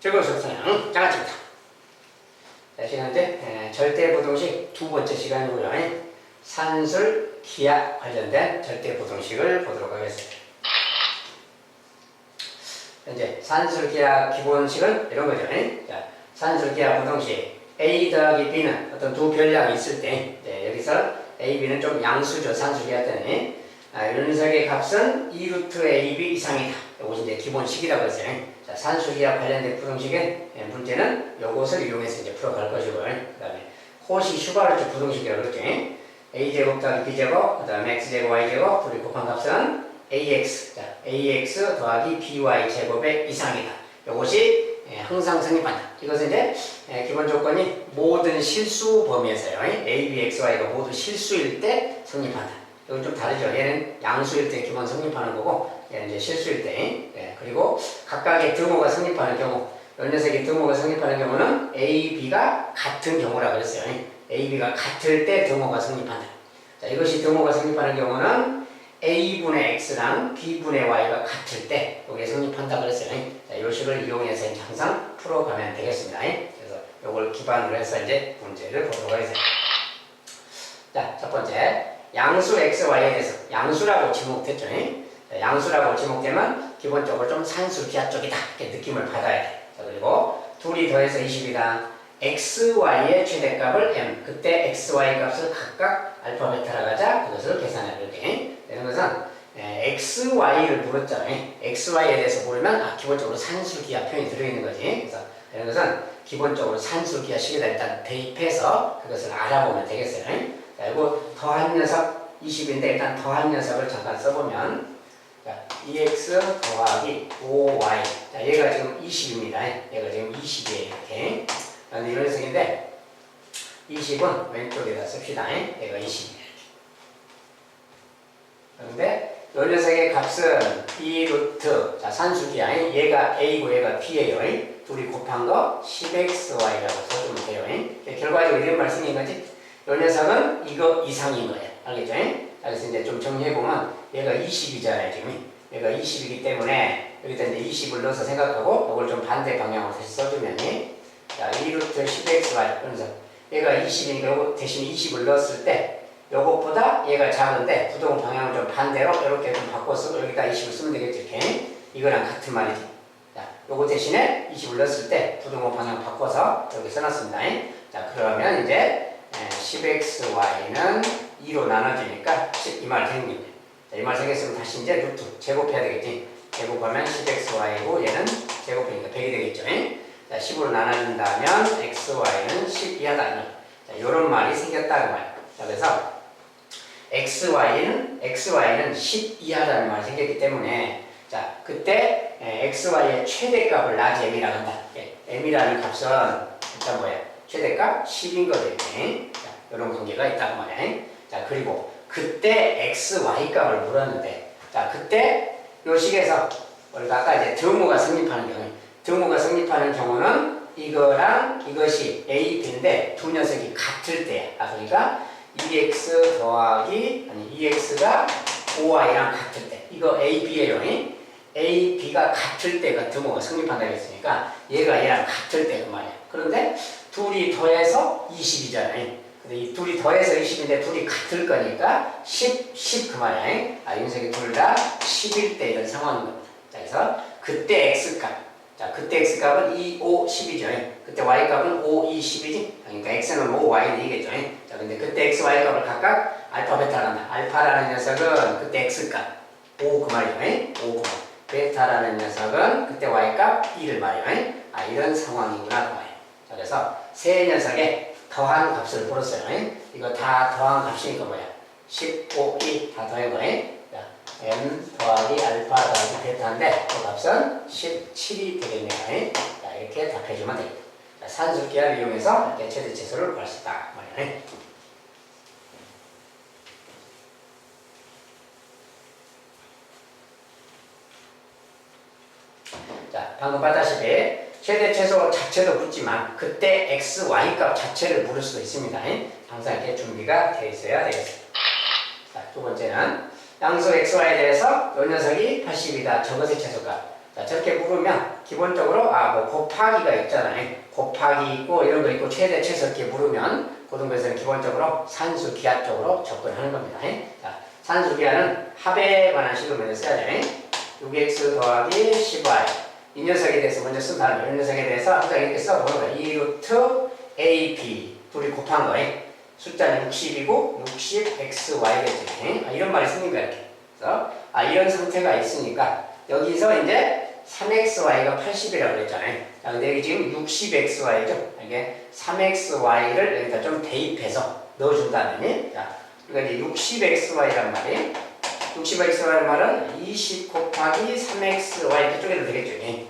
즐거운 수업사냥 장아찌입니다. 자, 지금 현재 절대부동식 두 번째 시간이고요. 산술, 기하 관련된 절대부동식을 보도록 하겠습니다. 현재 산술, 기하 기본식은 이런 거죠. 자, 산술, 기하 부동식 A 더하기 B는 어떤 두 별량이 있을 때 여기서 A, B는 좀 양수죠. 산술, 기하 때는 이 녀석의 값은 2루트 AB 이상이다. 이것이 이제 기본식이라고 했어요. 자, 산술기하 관련된 부동식의 문제는 이것을 이용해서 이제 풀어갈 것이고요. 그 다음에 호식 슈바르트 부동식이라고 그랬죠. a제곱 더하기 b제곱, 그 다음에 x제곱 y제곱, 둘이 곱한 값은 ax, 자, ax 더하기 by 제곱의 이상이다. 이것이 항상 성립한다. 이것은 이제 기본 조건이 모든 실수 범위에서요. a, b, x, y가 모두 실수일 때 성립한다. 이건 좀 다르죠. 얘는 양수일 때 기본 성립하는 거고, 얘는 이제 실수일 때. 그리고 각각의 등호가 성립하는 경우, 이 녀석의 등호가 성립하는 경우는 A, B가 같은 경우라고 그랬어요. A, B가 같을 때 등호가 성립한다. 자, 이것이 등호가 성립하는 경우는 A분의 X랑 B분의 Y가 같을 때 이게 성립한다고 그랬어요. 자, 이 식을 이용해서 항상 풀어가면 되겠습니다. 그래서 이걸 기반으로 해서 이제 문제를 보도록 하겠습니다. 자, 첫 번째. 양수 x, y에 대해서 양수라고 지목됐죠. 양수라고 지목되면 기본적으로 좀 산수 기하 쪽이다 이렇게 느낌을 받아야 돼. 자, 그리고 둘이 더해서 20이다. x, y의 최대값을 m, 그때 x, y 값을 각각 알파, 베타라 가자. 그것을 계산해 볼게. 이런 것은 x, y를 물었잖아요. x, y에 대해서 물으면 기본적으로 산수 기하 표현이 들어있는 거지. 그래서 이런 것은 기본적으로 산수 기하 식에다 일단 대입해서 그것을 알아보면 되겠어요. 자, 이거 더한 녀석 20인데 일단 더한 녀석을 잠깐 써보면 자, 2x 더하기 5y 자, 얘가 지금 20입니다. 얘가 지금 20이에요. 이렇게 이런 녀석인데 20은 왼쪽에다 씁시다. 얘가 20이에요. 그런데 이 녀석의 값은 2루트 자, 산수기야. 얘가 a고 얘가 b예요. 둘이 곱한 거 10xy라고 써주면 돼요. 결과적으로 이런 말씀인 거지. 이 녀석은 이거 이상인 거예요. 알겠죠? 그래서 이제 좀 정리해보면 얘가 20이잖아요. 지금 얘가 20이기 때문에 여기다 이제 20을 넣어서 생각하고 이걸 좀 반대 방향으로 다시 써주면 자, 2루트 10xy 그래서 얘가 20이니까 요거 대신 20을 넣었을 때 요것보다 얘가 작은데 부동 방향을 좀 반대로 이렇게 좀 바꿔서 여기다 20을 쓰면 되겠죠. 이렇게 이거랑 같은 말이지. 자, 요거 대신에 20을 넣었을 때 부동 방향 바꿔서 이렇게 써놨습니다. 자, 그러면 이제 10xy는 2로 나눠지니까 10 이 말 생깁니다. 이 말 생겼으면 다시 이제 루트 제곱해야 되겠지. 제곱하면 10xy고 얘는 제곱이니까 100이 되겠죠. 자, 10으로 나눠준다면 xy는 10 이하다. 자, 요런 말이 생겼다는 말이에요. 자, 그래서 xy는 10 이하라는 말이 생겼기 때문에 자, 그때 xy의 최대값을 나지 m이라고 한다. m이라는 값은 일단 뭐야? 최대값 10인 거죠. 자, 이런 관계가 있다고 말이야. 자, 그리고 그때 x, y 값을 물었는데, 자, 그때 요 식에서 우리가 아까 이제 등호가 성립하는 경우는 이거랑 이것이 a, b인데 두 녀석이 같을 때야. 그러니까 2x 더하기 2x가 5y랑 같을 때, 이거 a, b예요. a, b가 같을 때가 등호가 성립한다고 했으니까 얘가 얘랑 같을 때 그 말이야. 그런데 둘이 더해서 20이잖아요. 근데 이 둘이 더해서 20인데 둘이 같을 거니까 10 그 말이야. 이 녀석이 둘 다 10일 때 이런 상황인 겁니다. 자, 그래서 그때 x값. 자, 그때 x값은 2, 5, 10이죠. 그때 y값은 5, 2, 10이지. 그러니까 x는 5, y는 2겠죠. 자, 근데 그때 x, y값을 각각 알파, 베타를 한다. 알파라는 녀석은 그때 x값 5 그 말이죠. 5 그 말. 베타라는 녀석은 그때 y값 2를 말이에요. 이런 상황이구나 그 말이에요. 자, 그래서 세 녀석의 더한 값을 풀었어요. 이거 다 더한 값이니까 뭐야? 15, 2 다 더한 거예요. 자, m 더하기 알파 더하기 베타인데 그 값은 17이 되겠네요. 자, 이렇게 답해주면 되겠다. 자, 산술기하를 이용해서 이렇게 최대치수를 구할 수 있다 말이에요. 자, 방금 봤다시피 최대 최소 자체도 묻지만 그때 x, y 값 자체를 물을 수도 있습니다. 항상 이렇게 준비가 되어 있어야 되겠습니다. 자, 두 번째는 양수 x, y에 대해서 이 녀석이 80이다. 저것의 최소값. 자, 저렇게 물으면 기본적으로 뭐 곱하기가 있잖아요. 곱하기 있고 이런 거 있고 최대 최소 이렇게 물으면 고등부에서는 기본적으로 산수 기하 쪽으로 접근하는 겁니다. 자, 산수 기하는 합에 관한 식을 먼저 써야죠. 6x 더하기 10y 이 녀석에 대해서 먼저 쓴 다음에 이 녀석에 대해서 항상 이렇게 써보는 거예요. 2 루트 a, b 둘이 곱한 거예요. 숫자는 60이고 60xy겠지. 이런 말이 생긴 거야 이렇게. 그래서 이런 상태가 있으니까 여기서 이제 3xy가 80이라고 그랬잖아요. 자, 근데 여기 지금 60xy죠. 이게 3xy를 여기다 좀 대입해서 넣어준다면, 자, 이거 이제 60xy란 말이에요. 60xy란 말은 20 곱하기 3xy 이렇게 쪼개도 되겠죠.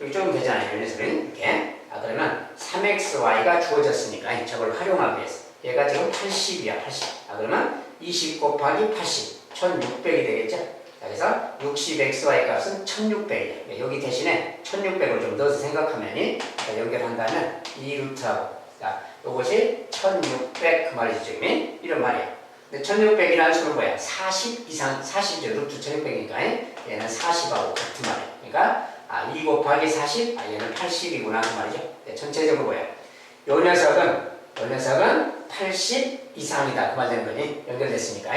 여기 조금 되잖아요. 여기서는 이렇게. 그러면 3xy가 주어졌으니까 저걸 활용하기 위해서. 얘가 지금 80이야, 80. 그러면 20 곱하기 80, 1600이 되겠죠. 자, 그래서 60xy 값은 1600이에요. 여기 대신에 1600을 좀 넣어서 생각하면 연결한다면 2루트하고 자, 이것이 1600 그 말이죠. 지금 이런 말이에요. 근데 1600이라는 수는 뭐야? 40 이상, 40이죠. 루트 1600이니까 얘는 40하고 같은 말이에요. 그러니까 2 곱하기 40, 얘는 80이구나 그 말이죠. 네, 전체적으로 뭐야? 요 녀석은 80 이상이다 그 말 되는 거니 연결됐으니까.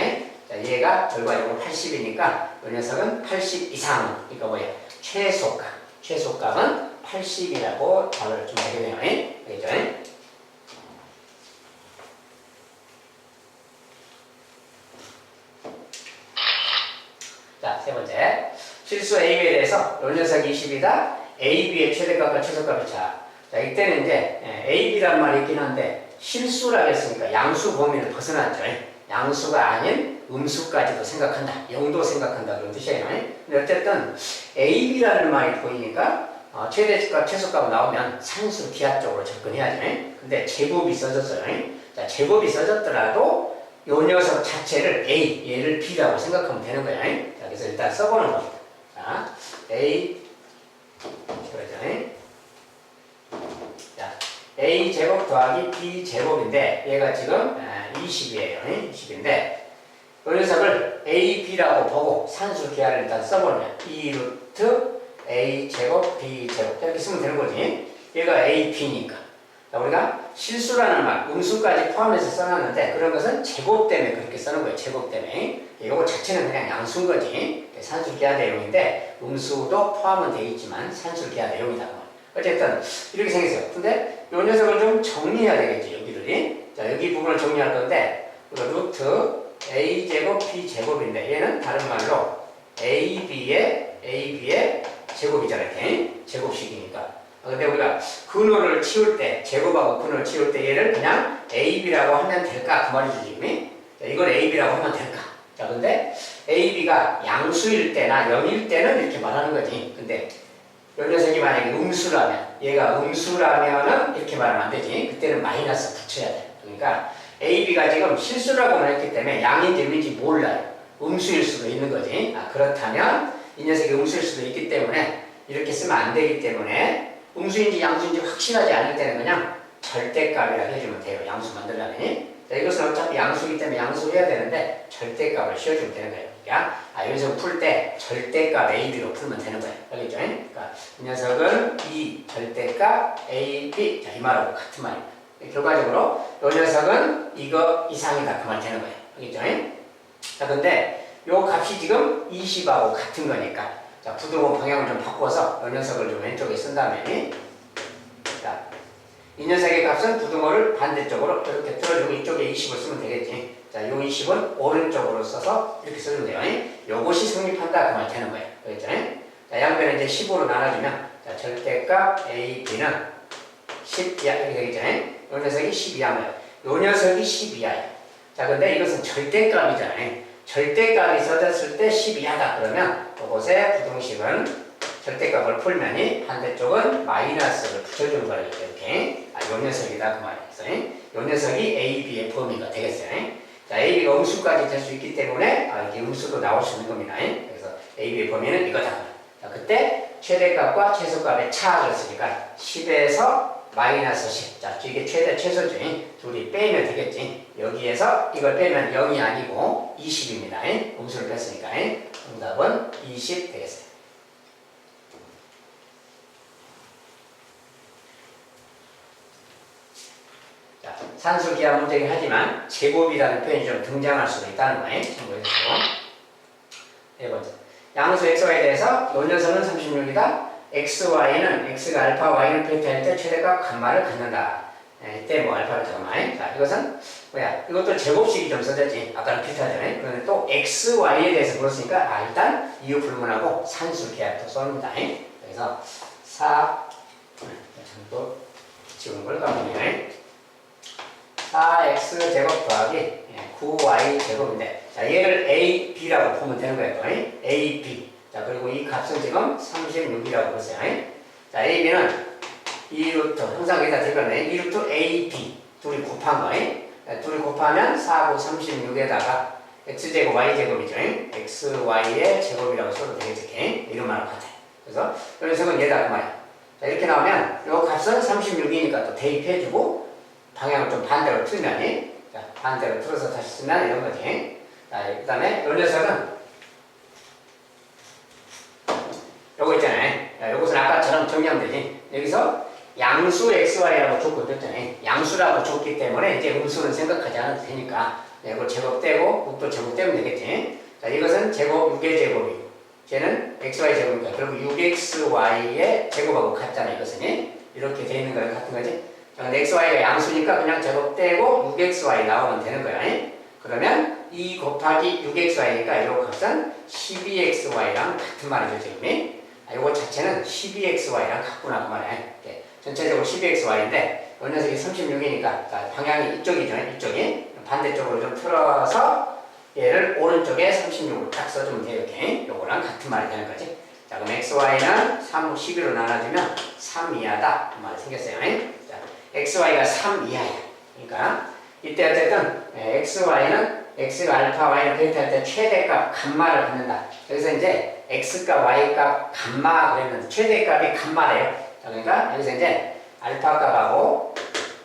자, 얘가 결과적으로 80이니까 이 녀석은 80 이상. 그러니까 뭐야? 최소값은 80이라고 답을 좀 하게 되네요. 알겠죠? 자, 세 번째. 실수 A에 대해서 이 녀석이 20이다. AB의 최대값과 최소값의 차. 자, 이때는 이제 AB란 말이 있긴 한데 실수라고 했으니까 양수 범위를 벗어났죠. 양수가 아닌 음수까지도 생각한다. 0도 생각한다. 그런 뜻이에요. 근데 어쨌든 AB라는 말이 보이니까 최대값, 최소값 나오면 산수 기하 쪽으로 접근해야죠. 근데 제곱이 써졌어요. 자, 제곱이 써졌더라도 요 녀석 자체를 A, 얘를 B라고 생각하면 되는 거예요. 자, 그래서 일단 써보는 겁니다. 자, A, 자, A 제곱 더하기 B 제곱인데 얘가 지금 20이에요. 20인데 이 녀석을 A, B라고 보고 산수 기하를 일단 써보면 2 루트 A 제곱 B 제곱 이렇게 쓰면 되는 거지. 얘가 A, B니까 우리가 실수라는 말, 음수까지 포함해서 써놨는데 그런 것은 제곱 때문에 그렇게 써는 거예요. 제곱 때문에. 이거 자체는 그냥 양수인 거지. 산수 기하 내용인데 음수도 포함은 되어 있지만 산수 기하 내용이다. 어쨌든 이렇게 생겼어요. 근데 이 녀석을 좀 정리해야 되겠지. 여기를. 자, 여기 부분을 정리할 건데 이거 루트 A제곱 B제곱인데 얘는 다른 말로 AB의 제곱이잖아요. 이렇게. 제곱식이니까. 근데 우리가 근호를 치울 때, 제곱하고 근호를 치울 때 얘를 그냥 AB라고 하면 될까? 그 말이죠, 지금. 이걸 AB라고 하면 될까? 자, 근데 AB가 양수일 때나 0일 때는 이렇게 말하는 거지. 근데 이 녀석이 만약에 음수라면, 얘가 음수라면은 이렇게 말하면 안 되지. 그때는 마이너스 붙여야 돼. 그러니까 AB가 지금 실수라고만 했기 때문에 양인지 음인지 몰라요. 음수일 수도 있는 거지. 그렇다면 이 녀석이 음수일 수도 있기 때문에 이렇게 쓰면 안 되기 때문에 음수인지 양수인지 확실하지 않을 때는 그냥 절대값이라고 해주면 돼요. 양수 만들려면. 자, 이것은 어차피 양수이기 때문에 양수를 해야 되는데 절대값을 씌워주면 되는 거예요. 그러니까 여기서 풀 때 절대값 AB로 풀면 되는 거예요. 알겠죠? 그러니까 이 녀석은 이 절대값 AB 자, 이 말하고 같은 말입니다. 결과적으로 이 녀석은 이거 이상이다. 그 말 되는 거예요. 알겠죠? 자, 근데 요 값이 지금 20하고 같은 거니까 자, 부등호 방향을 좀 바꿔서 이 녀석을 좀 왼쪽에 쓴 다음에 자, 이 녀석의 값은 부등호를 반대쪽으로 이렇게 틀어주고 이쪽에 20을 쓰면 되겠지. 자, 요 20은 오른쪽으로 써서 이렇게 쓰면 돼요. 요것이 성립한다 그 말 되는 거예요. 알겠죠? 자, 양변을 이제 15로 나눠주면 자, 절대값 A, B는 10 이하 이렇게 되겠죠? 요 녀석이 10 이하면 요 녀석이 10 이하예요. 자, 근데 이것은 절대값이잖아요. 절대값이 써졌을 때 10 이하다 그러면 이곳에 부등식은 절대값을 풀면이 반대쪽은 마이너스를 붙여주는 거예요. 이렇게. 요 녀석이다 그 말이에요. 요 녀석이 A, B의 범위가 되겠어요. 자, A, B가 음수까지 될 수 있기 때문에 이렇게 음수도 나올 수 있는 겁니다. 그래서 A, B의 범위는 이거다. 자, 그때 최대값과 최소값의 차를 쓰니까 10에서 마이너스 10. 자, 이게 최대 최소죠. 둘이 빼면 되겠지. 여기에서 이걸 빼면 0이 아니고 20입니다. 음수를 뺐으니까. 정답은 20 되겠어요. 산술기하 문제이긴 하지만 제곱이라는 표현이 좀 등장할 수도 있다는 거예요. 참고해주시고. 네 번째. 양수 xy에 대해서 요 녀석은 36이다. xy는 x가 알파 y는 베타일 때 최대값 감마를 갖는다. 이때 뭐 알파 베타 감마. 자, 이것은 뭐야? 이것도 제곱식이 좀 써졌지. 아까는 비슷하잖아요. 그런데 또 xy에 대해서 물었으니까 일단 이유 불문하고 산술 계약도 씁니다. 그래서 4또 지운 걸 까보면 4x 제곱 더하기 9y 제곱인데, 자, 얘를 a, b라고 보면 되는 거예요. a, b. 자, 그리고 이 값은 지금 36이라고 보세요. 자, a, b는 2루트, 항상 여기다 대변해. 2루트 a, b. 둘이 곱한 거예요. 둘이 곱하면 4, 9, 36에다가 x제곱, y제곱이죠. xy의 제곱이라고 써도 되겠죠. 이런 말과 같아요. 그래서, 이 녀석은 얘다 그 말이야. 자, 이렇게 나오면 이 값은 36이니까 또 대입해주고 방향을 좀 반대로 틀면, 자, 반대로 틀어서 다시 쓰면 이런 거지. 자, 그 다음에 이 녀석은 요거 있잖아요. 자, 요것은 아까처럼 정리하면 되지. 여기서 양수 xy라고 줬고 줬잖아요. 양수라고 줬기 때문에 이제 음수는 생각하지 않아도 되니까 이걸 제곱되고 6도 제곱되면 되겠지. 자, 이것은 제곱 6의 제곱이고 쟤는 xy 제곱이니까 결국 6xy의 제곱하고 같잖아요. 이것은 이렇게 돼 있는 거랑 같은 거지. 자, 근데 xy가 양수니까 그냥 제곱되고 6xy 나오면 되는 거야. 그러면 2 곱하기 6xy니까 이 값은 12xy랑 같은 말이죠. 지금 이거 자체는 12xy랑 같구나 그 말이야. 전체적으로 12xy인데 이 녀석이 36이니까 방향이 이쪽이죠. 이쪽이 반대쪽으로 좀 틀어서 얘를 오른쪽에 36으로 딱 써주면 돼요. 이렇게 요거랑 같은 말이 되는 거지. 자, 그럼 xy는 3, 12로 나눠주면 3 이하다 그 말이 생겼어요. 자, xy가 3 이하야. 그러니까 이때 어쨌든 xy는 x가 알파 y는 베타일 때 최대값 감마를 갖는다. 여기서 이제 x값 y값 감마 그랬는데 최대값이 감마래요. 자, 그러니까 여기서 이제 알파 값하고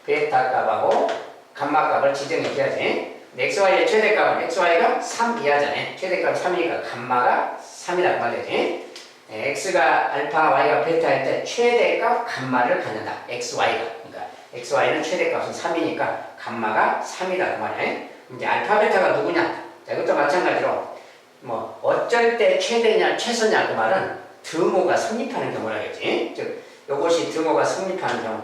베타 값하고 감마 값을 지정해 줘야지. xy의 최대값은 xy가 3 이하잖아요. 최대값이 3이니까 감마가 3이라고 말이지. x가 알파 y가 베타일 때 최대값 감마를 갖는다. xy가. 그러니까 xy는 최대값은 3이니까 감마가 3이다 그 말이야. 이제 알파 베타가 누구냐? 자, 이것도 마찬가지로 뭐 어쩔 때 최대냐 최소냐 그 말은 등호가 성립하는 경우라겠지. 즉 요것이 등호가 성립하는 경우.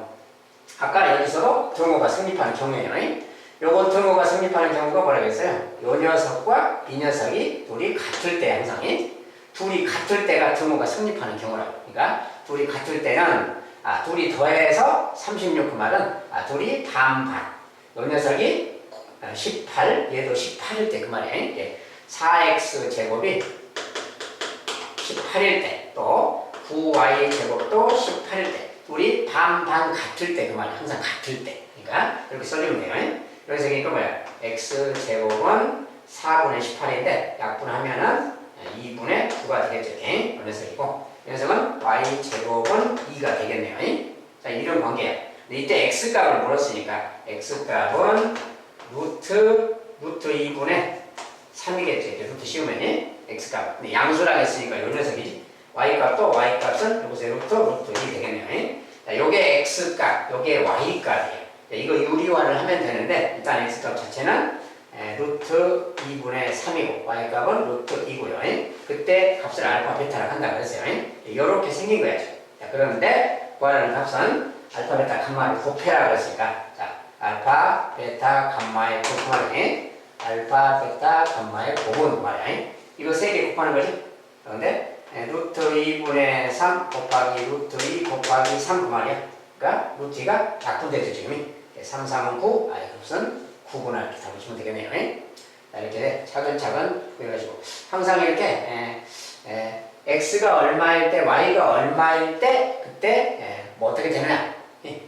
아까 여기서도 등호가 성립하는 경우예요. 요거 등호가 성립하는 경우가 뭐라고 했어요? 요 녀석과 이 녀석이 둘이 같을 때 항상 둘이 같을 때가 등호가 성립하는 경우라고. 그러니까 둘이 같을 때는 둘이 더해서 36 그 말은 둘이 반반. 요 녀석이 18, 얘도 18일 때 그 말이에요. 4x 제곱이 18일 때, 또 9y 제곱도 18일 때, 둘이 반반 같을 때 그 말이에요. 항상 같을 때. 그러니까 이렇게 써주면 돼요. 그래서 이게 뭐야? x 제곱은 4분의 18인데 약분하면은 2분의 9가 되겠죠. 이 녀석이고, 이 녀석은 y 제곱은 2가 되겠네요. 자, 이런 관계야. 근데 이때 x 값을 물었으니까 x 값은 루트 2분의 3이겠죠. 이제 루트 씌우면 x값. 근데 양수라고 했으니까 요 녀석이지. y값도 y값은 요것의 루트 2 되겠네요. 자, 요게 x값, 요게 y값이에요. 이거 유리화를 하면 되는데 일단 x값 자체는 루트 2분의 3이고 y값은 루트 2고요. 그때 값을 알파 베타라고 한다고 그랬어요. 요렇게 생긴 거야. 자, 그런데 구하는 값은 알파 베타 감마를 곱해라 그랬으니까 자, 알파 베타 감마의 곱하기 알파 베타 감마의 곱은 말이야. 이거 세 개 곱하는 거지. 그런데 루트 2분의 3 곱하기 루트 2 곱하기 3 그 말이야. 그러니까 루트 2가 약분되죠 지금. 3, 3은 9, 값은 9구나 이렇게 잡으시면 되겠네요. 자, 이렇게 차근차근 구해가지고 항상 이렇게 x가 얼마일 때, y가 얼마일 때 그때 뭐 어떻게 되느냐.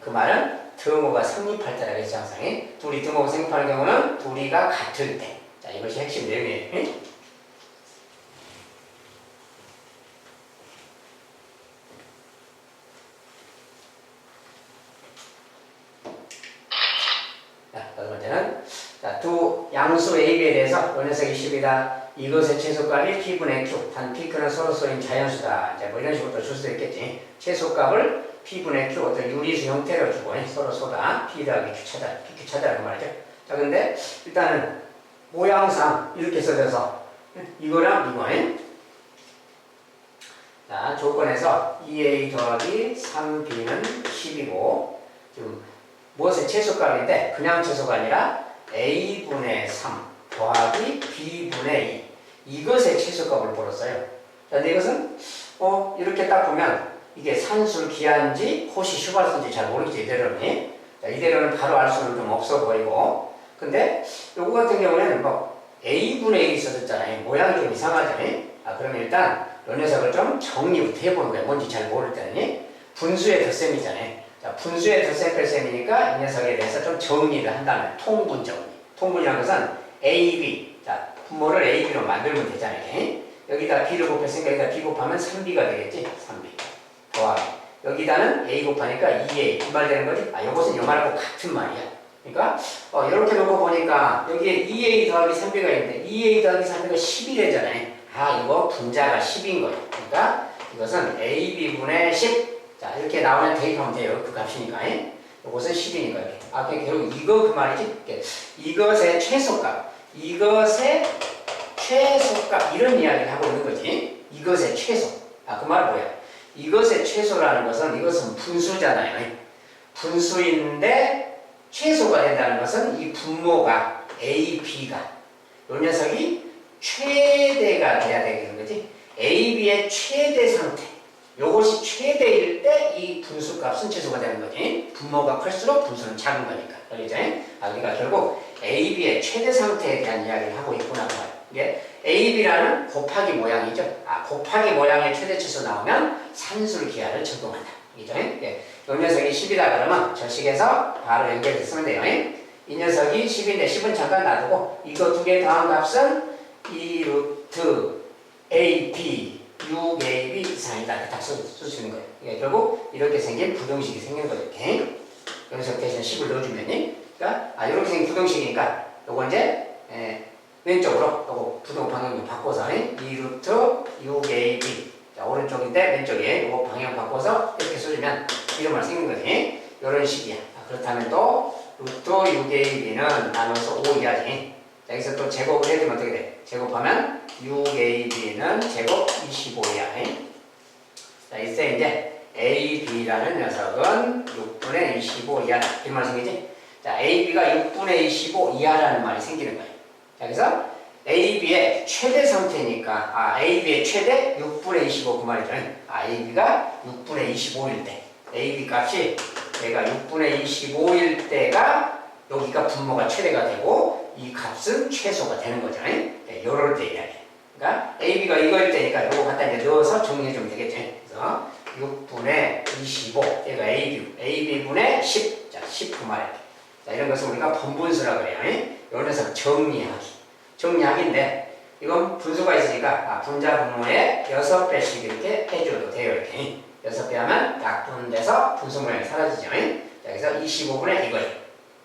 그 말은 등호가 성립할 때라고 했죠. 항상 둘이 등호가 성립하는 경우는 둘이가 같을 때. 자, 이것이 핵심 내용이에요. 자, 다섯 번째는 두 양수 A, B에 대해서 이 녀석이 10이다. 이것의 최소값이 P분의 Q. 단 Pq는 서로 쏘인 자연수다. 이제 뭐 이런 식으로 줄 수도 있겠지. 최소값을 P분의 Q 어떤 유리수 형태로 주고 서로 쏟아 P 더하기 Q 찾아, PQ 찾아라고 말이죠. 자, 근데 일단은 모양상 이렇게 써져서 이거랑 이거 자, 조건에서 2A 더하기 3B는 10이고 지금 무엇의 최소값인데 그냥 최소가 아니라 A분의 3 더하기 B분의 2 이것의 최소값을 벌었어요. 자, 근데 이것은 이렇게 딱 보면 이게 산술 기한지 호시 슈발수인지 잘 모르겠지 이대로는. 자, 이대로는 바로 알 수는 좀 없어 보이고 근데 요거 같은 경우에는 뭐 A분의 1이 있었잖아요. 모양이 좀 이상하죠. 그러면 일단 이 녀석을 좀 정리부터 해보는 거예요. 뭔지 잘 모를 때는. 분수의 덧셈이잖아요. 자, 분수의 덧셈 뺄셈이니까 이 녀석에 대해서 좀 정리를 한다면 통분 정리. 통분이라는 것은 A, B. 자, 분모를 A, B로 만들면 되잖아요. 여기다 B를 곱했으니까 여기다 B 곱하면 3B가 되겠지? 3B. 더하기. 여기다는 A 곱하니까 2A. 이 말 되는 거지? 요것은 요 말하고 같은 말이야. 그러니까 이렇게 놓고 보니까 여기에 2A 더하기 3B가 있는데 2A 더하기 3B가 10이래잖아요. 이거 분자가 10인 거예요. 그러니까 이것은 AB분의 10. 자, 이렇게 나오면 대입하면 돼요. 그 값이니까. 이것은 10이니까 이렇게. 결국 이거 그 말이지. 이것의 최소값. 이것의 최소값. 이런 이야기를 하고 있는 거지. 이것의 최소. 그 말 뭐야? 이것의 최소라는 것은 이것은 분수잖아요. 분수인데 최소가 된다는 것은 이 분모가 A, B가 이 녀석이 최대가 돼야 되는 거지. A, B의 최대 상태. 요것이 최대일 때 이 분수값은 최소가 되는 거지. 분모가 클수록 분수는 작은 거니까. 알겠죠? 그러니까 결국 A, B의 최대 상태에 대한 이야기를 하고 있구나. 이게 A, B라는 곱하기 모양이죠. 곱하기 모양의 최대 치수 나오면 산술 기하를 적용한다. 알겠죠? 이 녀석이 10이다 그러면 저 식에서 바로 연결해서 쓰면 돼요. 이 녀석이 10인데 10은 잠깐 놔두고 이거 두 개 더한 값은 2 루트 AB 6AB 이상이다. 딱 쓸 수 있는 거예요. 결국 이렇게 생긴 부등식이 생긴 거예요. 이렇게. 여기서 대신 10을 넣어주면 그러니까 이렇게 생긴 부등식이니까 요거 이제 왼쪽으로 요거 부등 방향 바꿔서 2 루트 6AB 자, 오른쪽인데 왼쪽에 요거 방향 바꿔서 이렇게 써주면 이런 말 생긴 거지. 요런 식이야. 그렇다면 또 루트 6AB는 나눠서 5이하지. 자, 여기서 또 제곱을 해주면 어떻게 돼? 제곱하면 6AB는 제곱 25이야. 자, 이제 AB라는 녀석은 6분의 25 이하다. 이런 말 생기지? 자, AB가 6분의 25 이하라는 말이 생기는 거예요. 자, 그래서 AB의 최대 상태니까 AB의 최대 6분의 25 그 말이죠. AB가 6분의 25일 때 AB 값이 얘가 6분의 25일 때가 여기가 분모가 최대가 되고 이 값은 최소가 되는 거죠. 요럴 때 이야기. 그러니까 AB가 이거일 때니까 요거 갖다 이제 넣어서 정리해주면 되겠죠. 그래서 6분의 25 얘가 AB분의 10 자, 10 그 말이야. 자, 이런 것을 우리가 번분수라고 그래요. 요 녀석 정리하기인데 이건 분수가 있으니까 분자 분모에 6배씩 이렇게 해줘도 돼요. 이렇게 6배 하면 약분돼서 분수 모양이 사라지죠. 자, 그래서 25분의 이거예요.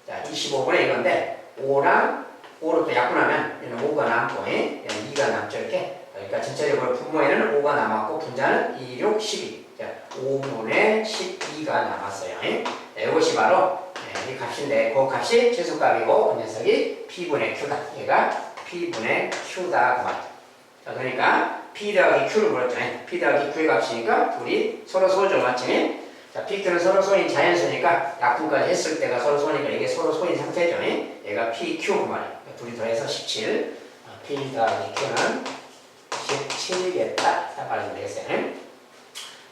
자, 25분의 이건데 5랑 5로 또 약분하면 얘는 5가 남고 얘는 2가 남죠. 이렇게. 그러니까 전체적으로 분모에는 5가 남았고 분자는 2, 6, 12 자, 5분의 12가 남았어요. 자, 이것이 바로 이 값인데 그 값이 최소값이고 그 녀석이 P분의 Q다. 얘가 P분의 Q다 그 말이죠. 자, 그러니까 P 더하기 Q를 물었죠. P 더하기 Q의 값이니까 둘이 서로 소죠. 맞지? 자, PQ는 서로 소인 자연수니까 약분까지 했을 때가 서로 소니까 이게 서로 소인 상태죠. 얘가 PQ 그 말이에요. 둘이 더해서 17 P 더하기 Q는 17겠다. 자, 말하면 되겠어요.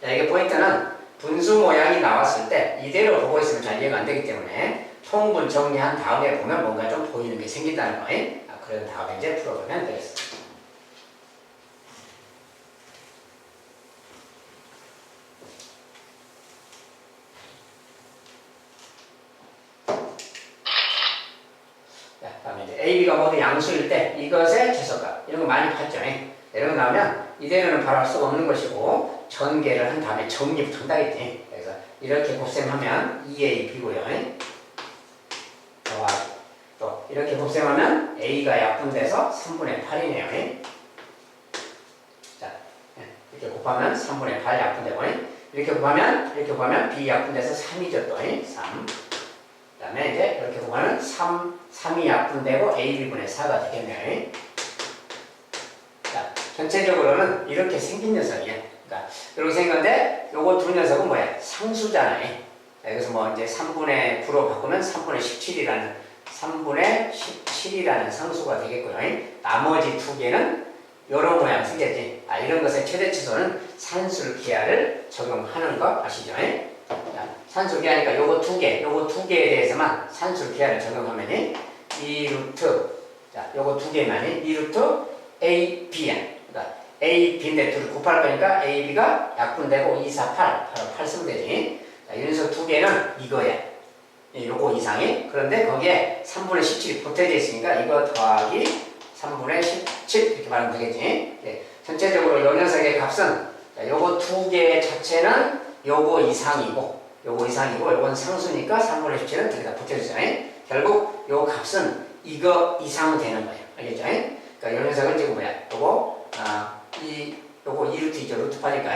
자, 이게 포인트는 분수 모양이 나왔을 때 이대로 보고 있으면 잘 이해가 안 되기 때문에 통분 정리한 다음에 보면 뭔가 좀 보이는 게 생긴다는 거예요. 그런 다음에 이제 풀어보면 되겠습니다. 자, 다음에 이제 AB가 모두 양수일 때 이것의 최소값 이런 거 많이 봤죠. 이런 거 나오면 이대로는 바로 할 수가 없는 것이고 전개를 한 다음에 정리부터 한다겠지. 그래서 이렇게 곱셈하면 2AB고요. 또 이렇게 곱셈하면 A가 약분돼서 3분의 8이네요. 자, 이렇게 곱하면 3분의 8 약분되고 이렇게 보면 b 약분돼서 3이죠 또. 3. 그 다음에 이제 이렇게 보면 3이 약분되고 AB분의 4가 되겠네요. 자, 전체적으로는 이렇게 생긴 녀석이야. 그러니까 이렇게 생겼는데 요거 두 녀석은 뭐야? 상수잖아요. 자, 여기서 뭐 이제 3분의 9로 바꾸면 3분의 17이라는 상수가 되겠고요. 나머지 두 개는 요런 모양 생겼지. 이런 것의 최대치수는 산술기하를 적용하는 거 아시죠? 자, 산술기하니까 요거 두 개에 대해서만 산술기하를 적용하면 2루트, 자, 요거 두 개만이 2루트 AB야. 그러니까 A, B인데 둘을 곱할 거니까 AB가 약분되고 2, 4, 8, 바로 8 쓰면 되지. 자, 이 녀석 두 개는 이거야. 요거 이상이. 그런데 거기에 3분의 17이 보태져 있으니까 이거 더하기 3분의 17 이렇게 말하면 되겠지. 네. 전체적으로 요 녀석의 값은 자, 요거 두 개 자체는 요거 이상이고 요건 상수니까 3분의 17은 여기다 붙여주죠. 결국 요 값은 이거 이상 되는 거예요. 알겠죠? 그러니까 요 녀석은 지금 뭐야? 요거 2루트이죠. 루트 파니까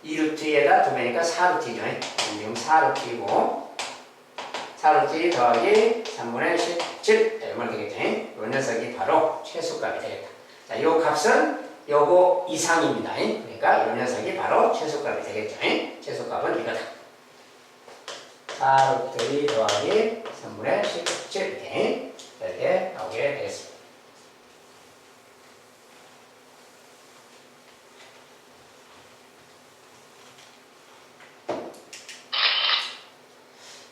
2루트에다 두 배니까 4루트이죠. 지금 4루트이고 4루트 더하기 3분의 17 이러면 되겠죠. 요 녀석이 바로 최소값이 되겠다. 자, 요 값은 요거 이상입니다. 그러니까 요 녀석이 바로 최소값이 되겠죠. 최소값은 이거다. 4루트 더하기 3분의 17 이렇게 나오게 되겠습니다.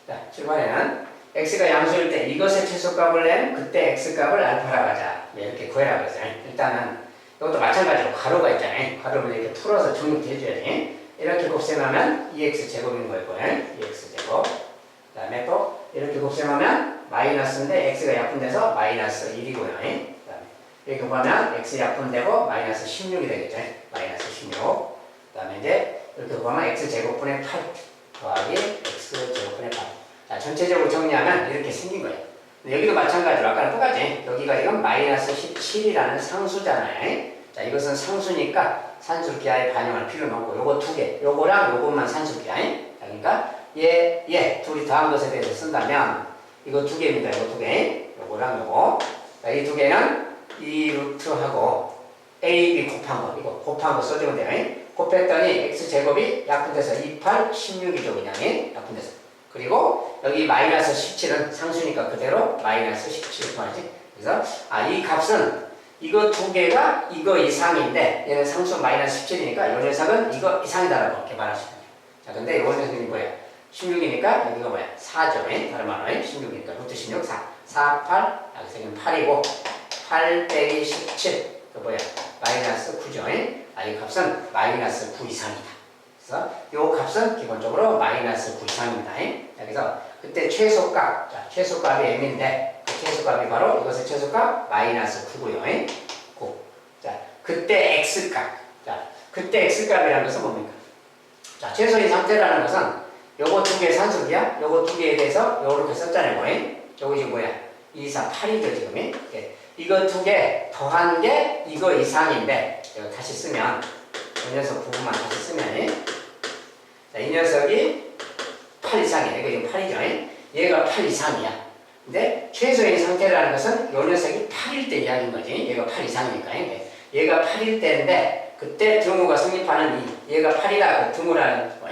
자, 출발에는 x가 양수일 때 이것의 최소값을 낸 그때 x값을 알파라고 하자. 이렇게 구해라 그랬어요. 일단은 이것도 마찬가지로 가로가 있잖아요. 가로를 이렇게 풀어서 정립해 줘야지. 이렇게 곱셈하면 2x 제곱인 거고요. 2x 제곱. 그 다음에 또 이렇게 곱셈하면 마이너스인데 x가 약분돼서 마이너스 1이고요. 그 다음에 이렇게 보면 x 약분되고 마이너스 16이 되겠죠. 마이너스 16. 그 다음에 이제 이렇게 보면 x 제곱분의 8 더하기 x 제곱분의 8. 자, 전체적으로 정리하면 이렇게 생긴 거예요. 여기도 마찬가지로 아까랑 똑같지. 여기가 지금 마이너스 17이라는 상수잖아요. 자, 이것은 상수니까 산술기하에 반영할 필요는 없고 요거 두 개, 요거랑 요것만 산술기하. 그러니까 얘 둘이 더한 것에 대해서 쓴다면 이거 두 개입니다. 이거 두 개, 요거랑 요거. 자, 이 두 개는 2루트하고 AB 곱한 거, 이거 곱한 거 써주면 돼요. 곱했더니 x제곱이 약분돼서 28, 16이죠. 그냥 약분돼서. 그리고 여기 마이너스 17은 상수니까 그대로 마이너스 17 말이지. 그래서 이 값은 이거 두 개가 이거 이상인데 얘는 상수 마이너스 17이니까 이 녀석은 이거 이상이다라고 이렇게 말할 수 있는 거예요. 자, 근데 이 녀석이 뭐야? 16이니까 여기가 뭐야? 4죠. 다른 말로 16이니까 루트 16, 4, 8, 여기서 8이고 8 빼기 17, 그 뭐야? 마이너스 9죠. 이 값은 마이너스 9 이상이다. 그래서 이 값은 기본적으로 마이너스 9 이상입니다. 자, 그래서 그때 최소값, 자, 최소값이 m인데 그 최소값이 바로 이것의 최소값 마이너스 9고요. 9. 자, 그때 x값. 자, 그때 x값이라는 것은 뭡니까? 자, 최소의 상태라는 것은 요거 두 개 산술이야. 요거 두 개에 대해서 요렇게 썼잖아요. 요거 지금 뭐야? 2, 4, 8이죠, 지금. 이거 두 개 더한 게 이거 이상인데 이거 다시 쓰면 이 녀석 부분만 다시 쓰면 자, 이 녀석이 8 이상이야. 이거 지금 8이죠. 얘가 8 이상이야. 근데 최소의 상태라는 것은 이 녀석이 8일 때 이야기인 거지. 얘가 8 이상이니까. 얘가 8일 때인데 그때 등호가 성립하는 얘가 8이다. 그 등호라는 거.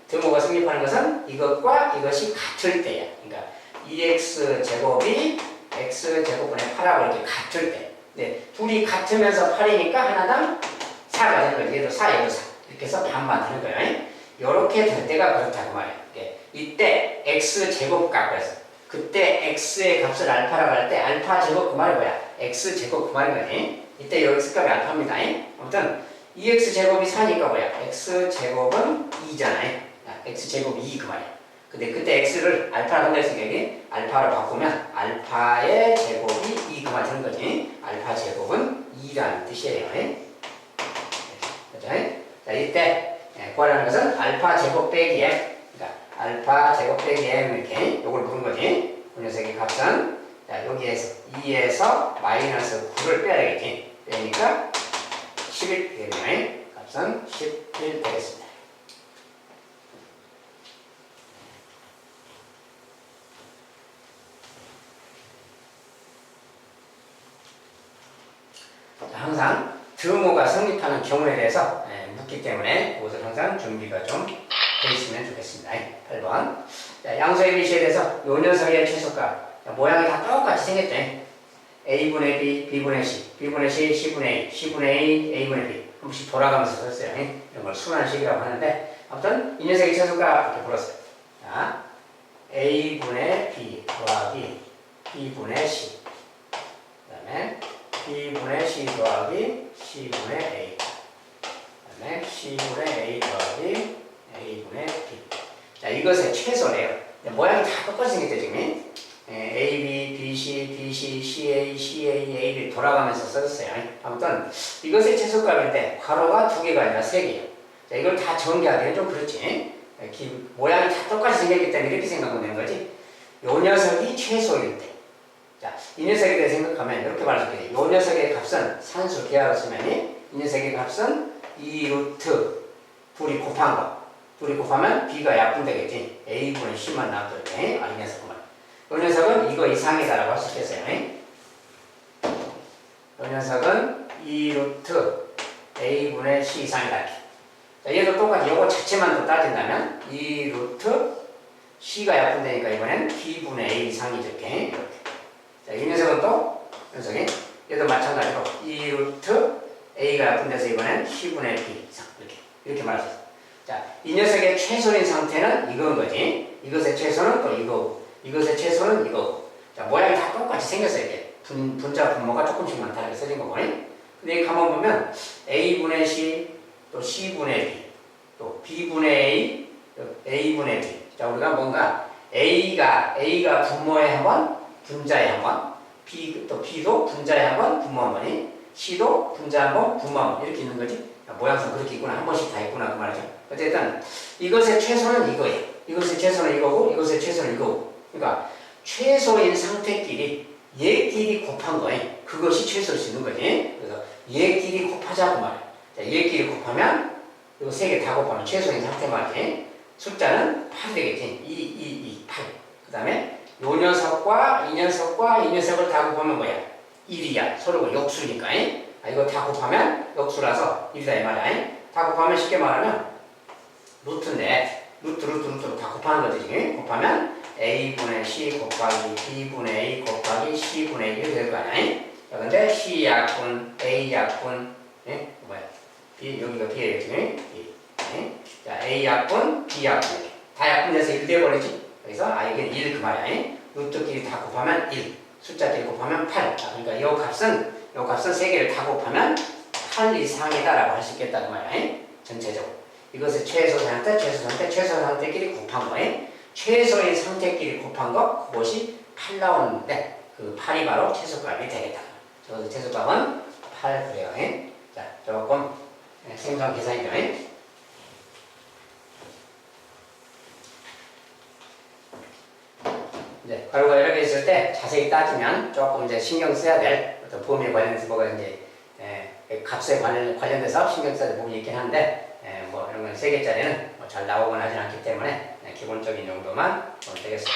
등호가 성립하는 것은 이것과 이것이 같을 때야. 그러니까 2x 제곱이 x 제곱분의 8하고 이렇게 같을 때. 네, 둘이 같으면서 8이니까 하나당 4가 되는 거예요. 얘도 4, 얘도 4. 이렇게 해서 반반 되는 거예요. 이렇게 될 때가 그렇다고 말이에요. 이때 x 제곱값 그래서 그때 x의 값을 알파라고 할 때 알파 제곱 그 말이 뭐야? x 제곱 그 말인 거지. 이때 이 x값이 알파입니다. 아무튼 2x 제곱이 4니까 뭐야? x 제곱은 2잖아요. x 제곱이 2 그 말이야. 근데 그때 x를 알파라고 한다했으니까 여기 알파로 바꾸면 알파의 제곱이 2 그 말 되는 거지. 알파 제곱은 2라는 뜻이에요. 그렇죠? 자, 이때 구하라는 것은 알파 제곱 빼기 m. 그러니까 알파 제곱 빼기 m 이렇게 요걸 부른 거지. 그 녀석의 값은 자, 여기에서 2에서 마이너스 9를 빼야 되겠지. 빼니까 11 되겠네. 값은 11 되겠습니다. 항상 드모가 성립하는 경우에 대해서 묻기 때문에 그것을 항상 준비가 좀 돼 있으면 좋겠습니다. 8번. 자, 양수 ABC에 대해서 요 녀석의 최소값. 모양이 다 똑같이 생겼죠. A분의 B, B분의 C, B분의 C, C분의 A, C분의 A, A분의 B. 한 번씩 돌아가면서 썼어요. 이런 걸 순환식이라고 하는데, 아무튼 이 녀석의 최소값 이렇게 불었어요. 자, A분의 B 더하기 B분의 C. 그 다음에 B분의 C 더하기 C분의 A. 그 다음에 C분의 A 더하기 A분의 B. 자, 이것의 최소래요. 모양이 다 똑같이 생겼죠, 지금. A, B, B, C, B, C, C, A, C, A, A, B 돌아가면서 썼어요. 아무튼 이것의 최소값인데 괄호가 2개가 아니라 3개예요. 자, 이걸 다 전개하기는 좀 그렇지. 모양이 다 똑같이 생겼기 때문에 이렇게 생각하면 되는 거지. 요 녀석이 최소일 때. 자, 이 녀석에 대해 생각하면 이렇게 말할 수 있겠지. 요 녀석의 값은 산수 계약을 쓰면 이 녀석의 값은 2루트 둘이 곱한 거. 둘이 곱하면 B가 약분되겠지. A분의 C만 나왔을 때. 이 녀석은. 이 녀석은 이거 이상이다라고 할 수 있겠어요. 이 녀석은 2루트 A분의 C 이상이다. 자, 얘도 똑같이 이거 자체만 더 따진다면 2루트 C가 약분되니까 이번엔 B분의 A 이상이죠. 이렇게. 자, 이 녀석은 또 녀석이 얘도 마찬가지로 2루트 A가 약분돼서 이번엔 C분의 B 이상 이렇게 말할 수 있어요. 자, 이 녀석의 최소인 상태는 이건 거지. 이것의 최소는 또 이거고, 이것의 최소는 이거고. 자, 모양이 다 똑같이 생겼어요. 이렇게 분자 분모가 조금씩만 다르게 써진 거고. 근데 가만 보면 A분의 C, 또 C분의 B, 또 B분의 A, 또 A분의 B. 자, 우리가 뭔가 A가 분모에 한 번, 분자에 한 번, 또 B도 분자에 한 번, 분모 한 번이, C도 분자 한 번, 분모 한 번 이렇게 있는 거지. 모양상 그렇게 있구나. 한 번씩 다 있구나. 그 말이죠. 어쨌든 이것의 최소는 이거예요. 이것의 최소는 이거고 이것의 최소는 이거고. 그러니까 최소인 상태끼리 얘끼리 곱한 거예요. 그것이 최소일 수 있는 거지. 그래서 얘끼리 곱하자고 말이에요. 자, 얘끼리 곱하면 이거 세 개 다 곱하면 최소인 상태 말이지. 숫자는 8이 되겠지. 8. 그 다음에 요 녀석과 이 녀석과 이 녀석을 다 곱하면 뭐야? 1이야. 서로가 역수니까. 이거 다 곱하면 역수라서 1이다 이 말이야. 다 곱하면 쉽게 말하면 루트인데 루트로 다 곱하는 거지. 지금 곱하면 A분의 C 곱하기 B분의 A 곱하기 C분의 A 이렇게 될 거 아니야. 자, 근데 C 약분, A 약분, 뭐야? B, 여기가 B예요 지금. B. 자, A 약분, B 약분 이렇게. 다 약분돼서 1 돼버리지. 그래서 이게 1 그 말이야. 루트끼리 다 곱하면 1, 숫자끼리 곱하면 8. 자, 그러니까 이 값은 3개를 다 곱하면 8 이상이다라고 할 수 있겠다 그 말이야. 전체적으로. 이것의 최소 상태, 최소 상태끼리 곱한 거예요. 최소인 상태끼리 곱한 거, 그것이 8 나오는데 그 8이 바로 최소값이 되겠다. 저것의 최소값은 8 그래요. 자, 조금 생소한 계산이죠. 이제 괄호가 여러 개 있을 때 자세히 따지면 조금 이제 신경 써야 될 어떤 범위에 관련해서 뭐가 이제 값에 관련돼서 신경 써야 될 부분이 있긴 한데 뭐 이런 건 3개짜리는 뭐 잘 나오곤 하진 않기 때문에 기본적인 정도만 보면 되겠습니다.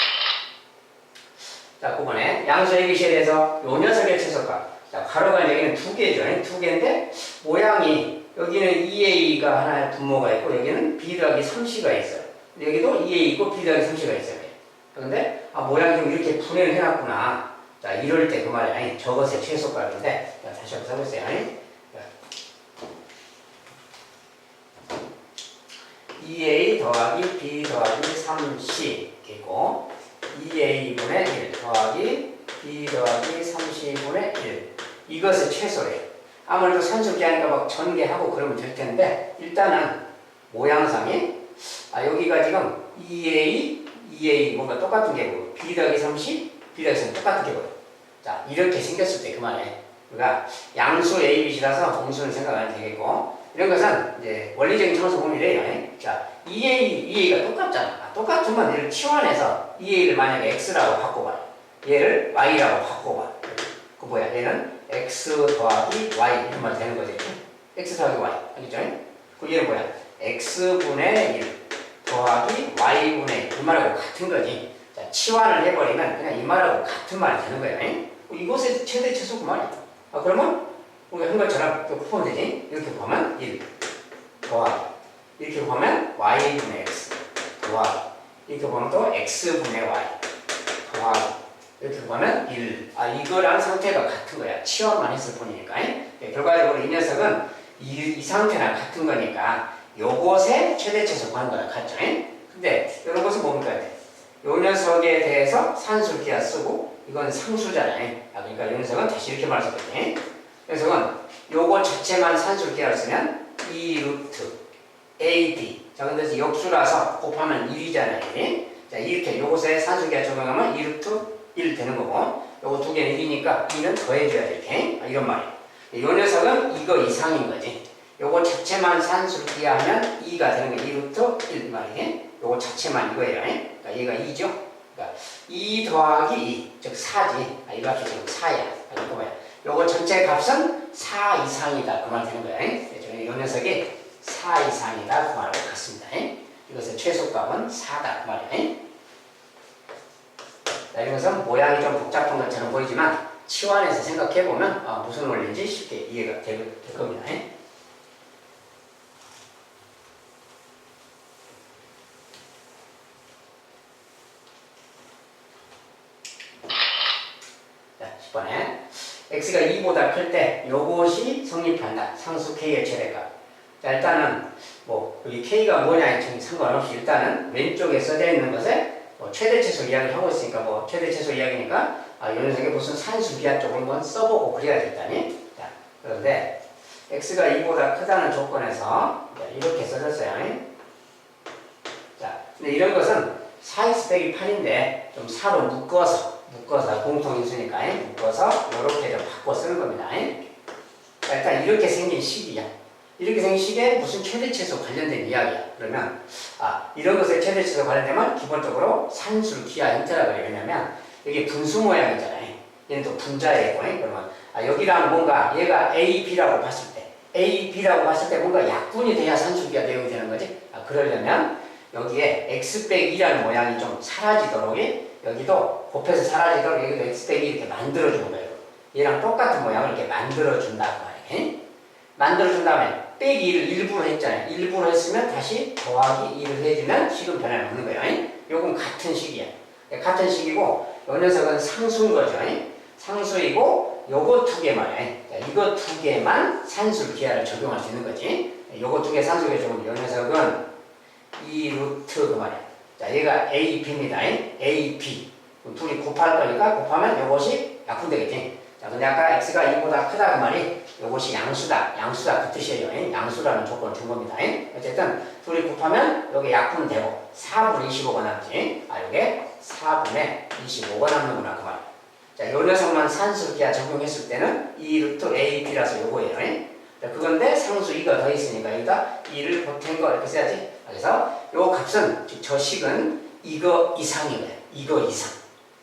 자, 9번에 양수 ABC에 대해서 요 녀석의 최소값. 자, 괄호가 여기는 2개죠. 2개인데 모양이 여기는 2A가 하나의 분모가 있고 여기는 B 더하기 3C가 있어요. 여기도 2A 있고 B 더하기 3C가 있어요. 그런데 모양이 좀 이렇게 분해를 해놨구나. 자, 이럴 때 그 말이야. 저것의 최소값인데 자, 다시 한번 써보세요. 2A 더하기 B 더하기 3C 이렇게 있고 2A분의 1 더하기 B 더하기 3C분의 1 이것의 최소래요. 아무래도 산술기하니까 막 전개하고 그러면 될 텐데 일단은 모양상이 여기가 지금 2A 뭔가 똑같은 게 보고 B 더하기 3C, B 더하기 3 똑같은 게 보여. 자, 이렇게 생겼을 때 그만해. 그러니까 양수 ABC라서 공수는 생각 안 되겠고 이런 것은 이제 원리적인 청소 범위래요. 자, 2A가 똑같잖아. 똑같으면 얘를 치환해서 2A를 만약에 X라고 바꿔봐. 얘를 Y라고 바꿔봐. 그 뭐야? 얘는 X 더하기 Y 이런 말 되는 거지. X 더하기 Y. 알겠죠? 그 얘는 뭐야? X분의 1 더하기 Y분의 1. 이 말하고 같은 거지. 자, 치환을 해버리면 그냥 이 말하고 같은 말이 되는 거예요. 이것의 최대 최소 그 말이야. 그러면 우리가 한 것처럼 또 푸면 되지. 이렇게 보면 1 더하기 이렇게 보면 y분의 x 더하기 이렇게 보면 또 x분의 y 더하기 이렇게 보면 1. 이거랑 상태가 같은 거야. 치환만 했을 뿐이니까. 결과적으로 이 녀석은 이 상태랑 같은 거니까 요것의 최대 최소 구하는 거랑 같죠. 근데 이런 것은 뭡니까? 요 녀석에 대해서 산술기하 쓰고 이건 상수잖아요. 그러니까 이 녀석은 다시 이렇게 말할 수 있거든요. 이 녀석은 요거 자체만 산술기하를 쓰면 2 루트 AB. 자, 근데 역수라서 곱하면 1이잖아요. 자, 이렇게 요것에 산술기하 적용하면 2 루트 1 되는 거고, 요거 두 개는 1이니까 2는 더해줘야 돼. 이렇게. 이런 말이에요. 요 녀석은 이거 이상인 거지. 요거 자체만 산술기하 하면 2가 되는 거 2 루트 1 말이에요. 요거 자체만 이거예요. 그러니까 얘가 2죠. 그러니까 2 더하기 2, 즉 4지. 이 값이 지금 4야. 이거 봐요. 요거 전체 값은 4 이상이다. 그 말 되는 거예요. 요 녀석이 4 이상이다. 그 말하고 같습니다. 이것의 최소값은 4다. 그 말이에요. 자, 이것은 모양이 좀 복잡한 것처럼 보이지만 치환해서 생각해보면 무슨 원리인지 쉽게 이해가 될 겁니다. 자, 10번에 x가 2보다 클 때 요것이 성립한다. 상수 k의 최대값. 자, 일단은 여기 k가 뭐냐에 상관없이 일단은 왼쪽에 써져 있는 것에 최대 최소 이야기를 하고 있으니까 최대 최소 이야기니까 이 녀석에 무슨 산수기하 쪽을 한번 써보고 그래야지 일단이. 자, 그런데 x가 2보다 크다는 조건에서 이렇게 써졌어요. 자, 근데 이런 것은 4x 빼기 8인데 좀 4로 묶어서 공통인수니까 묶어서 이렇게 좀 바꿔 쓰는 겁니다. 자, 일단 이렇게 생긴 식이야. 이렇게 생긴 식에 무슨 최대 최소 관련된 이야기야. 그러면 이런 것에 최대 최소 관련되면 기본적으로 산술 기하 형태라고 해요. 왜냐면 여기 분수 모양이잖아요. 얘는 또 분자예요. 그러면 여기랑 뭔가 얘가 A, B라고 봤을 때 뭔가 약분이 돼야 산술기하 내용이 되는 거지. 그러려면 여기에 x 빼기 2라는 모양이 좀 사라지도록 여기도 곱해서 사라지도록 여기도 x 빼기 이렇게 만들어주는 거예요. 얘랑 똑같은 모양을 이렇게 만들어준다고 말이에요. 만들어준 다음에 빼기 2를 일부러 했잖아요. 일부러 했으면 다시 더하기 2를 해주면 식은 변함없는 거예요. 요건 같은 식이야. 같은 식이고 요 녀석은 상수인 거죠. 상수이고 요거 두 개 말이에요. 이거 두 개만 산술 기하를 적용할 수 있는 거지. 요거 두 개 산술 기하 적용하면 요 녀석은 2 루트 그 말이야. 자, 얘가 A, B입니다. A, B. 둘이 곱할 거니까 곱하면 요것이 약분되겠지. 자, 근데 아까 x가 2보다 크다 그 말이 요것이 양수다 그 뜻이에요. 양수라는 조건을 준 겁니다. 어쨌든 둘이 곱하면 요게 약분되고 4분의 25가 남지. 요게 4분의 25가 남는구나 그 말이야. 자, 요 녀석만 산술기하 적용했을 때는 2 루트 A, B라서 요거예요. 그건데 상수 2가 더 있으니까 여기다 2를 보탠 거 이렇게 써야지. 그래서 요 값은, 즉 저 식은 이거 이상인 거예요. 이거 이상.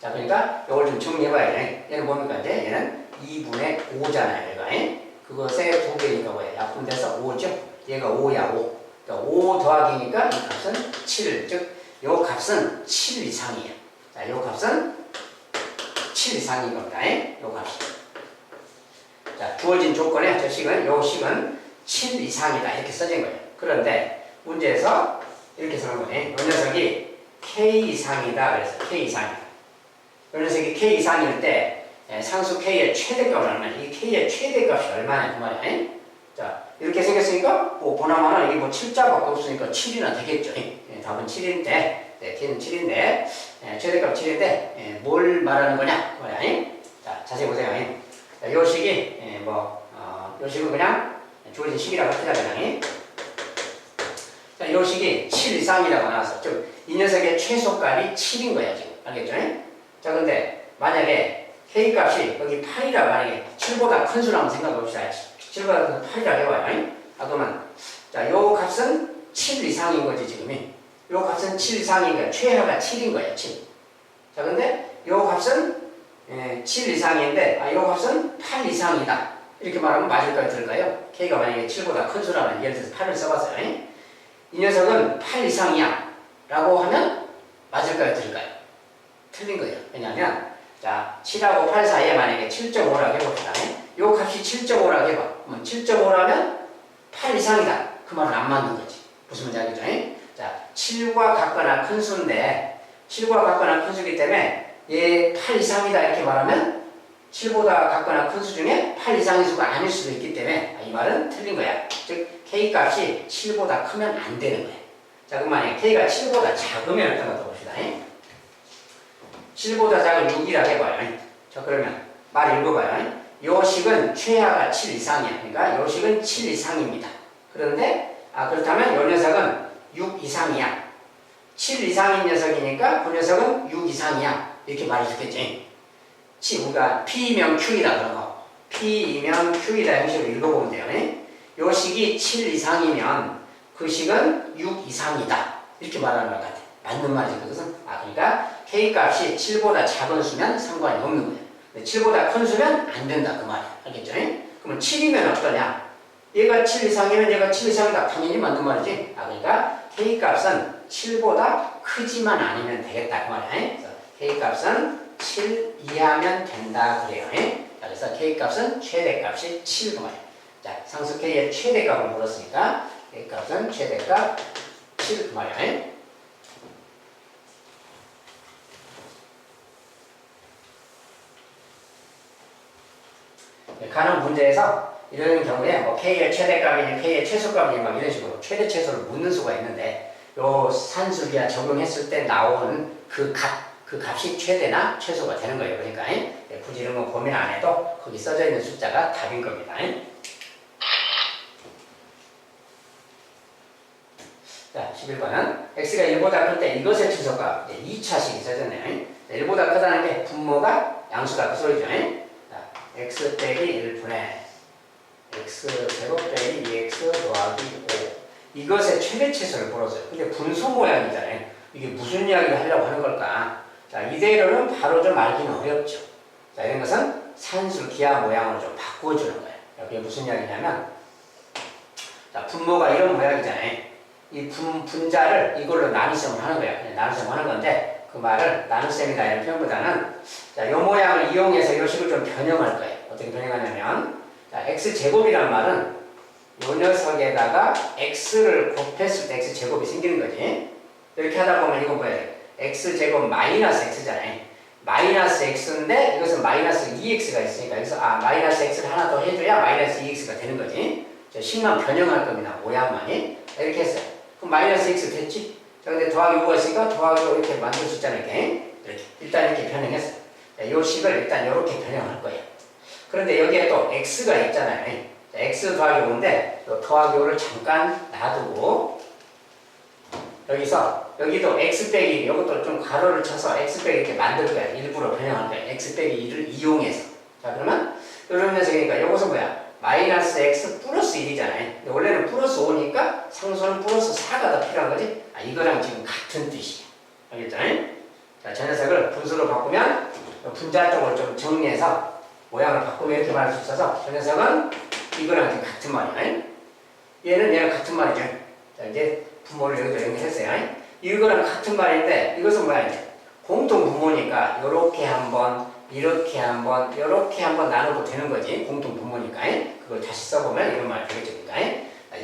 자, 그러니까 이걸 좀 정리해봐야 돼. 얘는 뭡니까? 이제 얘는 2분의 5잖아요. 얘가. 그것의 두 개니까 뭐예요? 약분돼서 5죠? 얘가 5야, 5. 그러니까 5 더하기니까 이 값은 7. 즉, 요 값은 7 이상이에요. 자, 요 값은 7 이상인 겁니다. 요 값이. 자, 주어진 조건에 저 식은, 요 식은 7 이상이다. 이렇게 써진 거예요. 그런데 문제에서 이렇게 쓰는 거네. 요 녀석이 K 이상이다. 그래서 K 이상이다. 요 녀석이 K 이상일 때 상수 K의 최대값은 얼마냐? 이 K의 최대값이 얼마냐? 그 말이야. 자, 이렇게 생겼으니까 보나마나 이게 7자밖에 없으니까 7이나 되겠죠. 답은 7인데 K는 7인데 최대값 7인데 뭘 말하는 거냐? 그 말이야. 자, 자세히 보세요. 자, 요 식이 요 식은 그냥 주어진 식이라고 합시다. 그냥. 자, 요 식이 7 이상이라고 나왔어. 즉, 이 녀석의 최소값이 7인 거야, 지금. 알겠죠? 자, 근데 만약에 K 값이 여기 8이라 만약에 7보다 큰 수를 한번 생각해 봅시다. 7보다 큰 8이라 해봐요. 그러면, 자, 요 값은 7 이상인 거지, 지금이. 요 값은 7 이상인 거야. 최하가 7인 거야, 7. 자, 근데 요 값은 7 이상인데, 요 값은 8 이상이다. 이렇게 말하면 맞을까요, 들을까요? K가 만약에 7보다 큰 수라면 예를 들어서 8을 써봤어요. 이 녀석은 8 이상이야 라고 하면 맞을까요, 틀릴까요? 틀린 거예요. 왜냐하면 자, 7하고 8 사이에 만약에 7.5라고 해봅시다. 요 값이 7.5라고 해봐. 7.5라면 8 이상이다. 그 말은 안 맞는 거지. 무슨 말인지 알겠죠? 자, 7과 같거나 큰 수인데 7과 같거나 큰 수이기 때문에 얘 8 이상이다 이렇게 말하면 7보다 같거나 큰 수 중에 8 이상의 수가 아닐 수도 있기 때문에 이 말은 틀린 거야. 즉 K 값이 7보다 크면 안 되는 거야. 자, 그럼 만약에 K가 7보다 작으면 어떤 것도 봅시다. 7보다 작은 6이라고 해봐요. 자, 그러면 말 읽어봐요. 요 식은 최하가 7 이상이야. 그러니까 요 식은 7 이상입니다. 그런데 그렇다면 요 녀석은 6 이상이야. 7 이상인 녀석이니까 그 녀석은 6 이상이야. 이렇게 말해주겠지. 우리가 P이면 Q이다 그런 거. P이면 Q이다 형식으로 읽어보면 돼요. 요 식이 7 이상이면 그 식은 6 이상이다. 이렇게 말하는 것 같아. 맞는 말이지 그것은. 그러니까 K값이 7보다 작은 수면 상관이 없는 거예요. 7보다 큰 수면 안 된다 그 말이야. 알겠죠? 그러면 7이면 어떠냐? 얘가 7 이상이면 얘가 7 이상이다. 당연히 맞는 말이지. 그러니까 K값은 7보다 크지만 아니면 되겠다 그 말이야. 그래서 K값은 7 이하면 된다 그래요. 자, 그래서 K값은 최대값이 7 그 말이야. 자, 상수 K의 최대값을 물었으니까 K값은 최대값 7 그 말이야. 가는 문제에서 이런 경우에 뭐 K의 최대값이니 K의 최소값이니 막 이런 식으로 최대 최소를 묻는 수가 있는데 요 산술기하 적용했을 때 나오는 그 값이 최대나 최소가 되는 거예요. 그러니까 굳이 이런 거 고민 안 해도 거기 써져 있는 숫자가 답인 겁니다. 자, 11번은 x가 1보다 클 때 이것의 최소값 2차식이 써졌네요. 1보다 크다는 게 분모가 양수다 그 소리죠. x 빼기 1분의 x 제곱 빼기 2x 더하기 5 이것의 최대 최소를 물었어요. 근데 분수 모양이잖아요. 이게 무슨 이야기를 하려고 하는 걸까? 자, 이대로는 바로 좀 알기는 어렵죠. 자, 이런 것은 산술 기하 모양으로 좀 바꿔주는 거예요. 이게 무슨 이야기냐면 자, 분모가 이런 모양이잖아요. 이 분자를 이걸로 나눗셈을 하는 거예요. 그냥 나눗셈 하는 건데 그 말을 나눗셈이다 이런 표현보다는 자, 이 모양을 이용해서 이 식을 좀 변형할 거예요. 어떻게 변형하냐면 자, x제곱이란 말은 이 녀석에다가 x를 곱했을 때 x제곱이 생기는 거지. 이렇게 하다 보면 이건 뭐야? x제곱 마이너스 x잖아요. 마이너스 x인데 이것은 마이너스 2x가 있으니까 여기서 마이너스 x를 하나 더 해줘야 마이너스 2x가 되는 거지. 식만 변형할 겁니다. 모양만이. 이렇게 했어요. 그럼 마이너스 x 됐지? 자, 근데 더하기 5가 있으니까 더하기 5 이렇게 만들 수 있잖아요. 이렇게. 일단 이렇게 변형했어요. 이 식을 일단 이렇게 변형할 거예요. 그런데 여기에 또 x가 있잖아요. 자, x 더하기 5인데 더하기 5를 잠깐 놔두고 여기서 여기도 x 빼기 이것도 좀 가로를 쳐서 x 빼기 이렇게 만들 거야. 일부러 변형할 거야. x 빼기 2를 이용해서. 자, 그러면 이런 녀석이니까 이것은 뭐야? 마이너스 x 플러스 1이잖아요. 근데 원래는 플러스 5니까 상수는 플러스 4가 더 필요한 거지. 이거랑 지금 같은 뜻이야. 알겠죠? 자, 저 녀석을 분수로 바꾸면 분자 쪽을 좀 정리해서 모양을 바꾸면 이렇게 말할 수 있어서 저 녀석은 이거랑 지금 같은 말이야. 얘는 같은 말이죠. 자, 이제 부모를 여기도 연결했어요. 이거랑 같은 말인데 이것은 뭐야? 이제 공통 부모니까 요렇게 한번 이렇게 한번 이렇게 한번 나눠도 되는 거지. 공통 부모니까 그걸 다시 써보면 이런 말 되겠죠.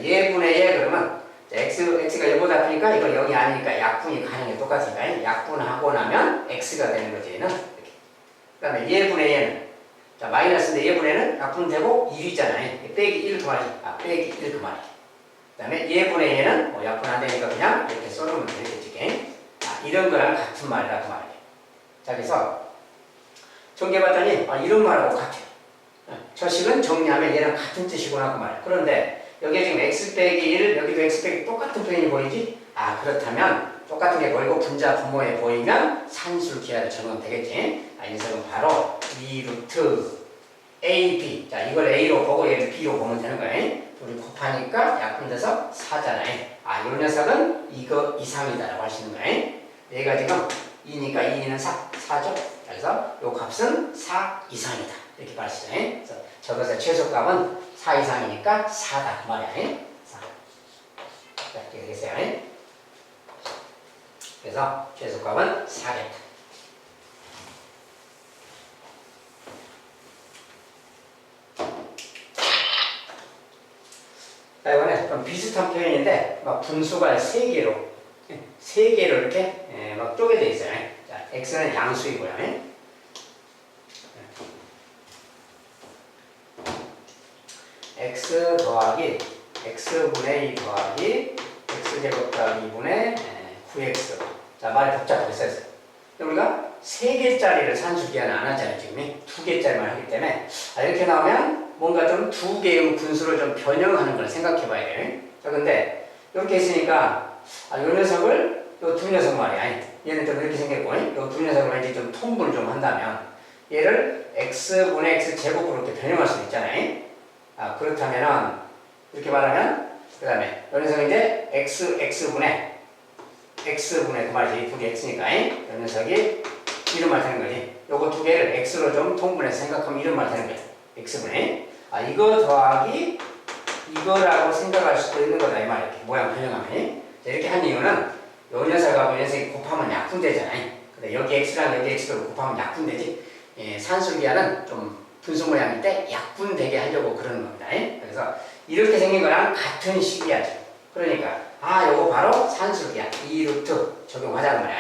얘분의 얘 그러면 x가 1보다 크니까 이건 0이 아니니까 약분이 가능해. 똑같으니까 약분하고 나면 x가 되는 거지. 얘는 이렇게. 그 다음에 얘분의 얘는 자, 마이너스인데 얘분의 얘는 약분되고 1이잖아요. 빼기 1 더하기 빼기 1 그 말이야. 그 다음에 얘분의 얘는 약분 안 되니까 그냥 이렇게 써놓으면 되겠지. 이런 거랑 같은 말이다 그 말이야. 자, 그래서 정리해봤더니 이런 말하고 같아요. 저 식은 정리하면 얘랑 같은 뜻이구나 그 말. 그런데 여기에 지금 x 빼기 1 여기도 x 빼기 똑같은 표현이 보이지? 똑렇다면 똑같은 게 보이고 분자 분모에 보이면 산술 기하를 적용되겠지. 이 녀석은 바로 2루트 ab. 자, 이걸 a로 보고 얘를 b로 보면 되는 거예요. 우리 곱하니까 약분돼서 4잖아요. 이 녀석은 이거 이상이다라고 하시는 거예요. 얘가 지금 2니까 2는 4죠. 그래서 이 값은 4 이상이다. 이렇게 봐주시죠. 그래서 저것의 최소값은 4 이상이니까 4다. 그 말이야. 4. 자, 이렇게 되겠어요. 그래서 최소값은 4겠다. 좀 비슷한 표현인데 막 분수가 세 개로 이렇게 막 쪼개져 있어요. 자, x는 양수이고요. x 더하기 x분의 2 더하기 x제곱 더하기 2분의 9x. 자, 말이 복잡하게 써요. 우리가 3개짜리를 산술기하는 안 하잖아요. 지금 2개짜리만 하기 때문에 이렇게 나오면 뭔가 좀 2개의 분수를 좀 변형하는 걸 생각해 봐야 돼요. 자, 근데 이렇게 있으니까 이 녀석을 이 두 녀석 말이야. 얘는 좀 이렇게 생겼고 이 두 녀석을 왠지 좀 통분을 좀 한다면 얘를 x분의 x제곱으로 이렇게 변형할 수 있잖아요. 그렇다면은 이렇게 말하면 그 다음에 이 녀석은 이제 x분의 그 말이지. 두 개 x니까 이 녀석이 이런 말 되는 거지. 요거 두 개를 x로 좀 통분해서 생각하면 이런 말 되는 거야. x분의 이거 더하기 이거라고 생각할 수도 있는 거다 이 말. 이렇게 모양 변형하면 이렇게 한 이유는 요 녀석하고 요 녀석이 곱하면 약분되잖아요. 근데 여기 x랑 여기 x를 곱하면 약분되지. 산술기하는 좀 분수 모양일 때 약분되게 하려고 그러는 겁니다. 그래서 이렇게 생긴 거랑 같은 식이야. 그러니까 요거 바로 산술기하 2루트 적용하자는 거야.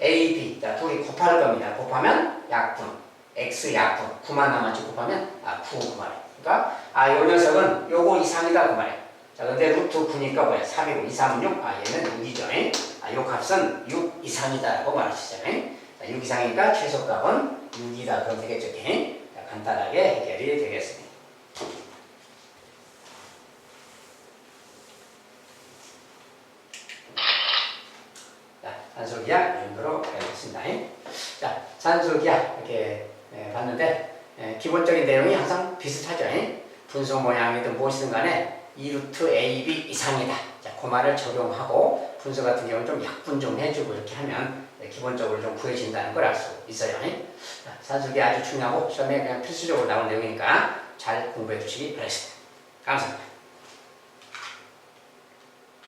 A, B 자 둘이 곱할 겁니다. 곱하면 약분 x 약분 9만 남았지. 곱하면 9 그 말이야. 그러니까 요 녀석은 요거 이상이다 그 말이야. 자 근데 루트 9니까 뭐야 3이고 2, 3은 6 얘는 6이죠. 요 값은 6 이상이다 라고 말하시잖아요. 6 이상이니까 최소값은 6이다 그럼 되겠죠. 자, 간단하게 해결이 되겠습니다. 산술기하 이 정도로 배웠습니다. 자, 산술기하 이렇게 봤는데 기본적인 내용이 항상 비슷하죠. 분수 모양이든 무엇이든 간에 2루트 AB 이상이다. 자, 그 말을 적용하고 분수 같은 경우는 좀 약분 좀 해주고 이렇게 하면 기본적으로 좀 구해진다는 걸 알 수 있어요. 자, 산술기하 아주 중요하고 시험에 그냥 필수적으로 나온 내용이니까 잘 공부해 주시기 바라겠습니다. 감사합니다.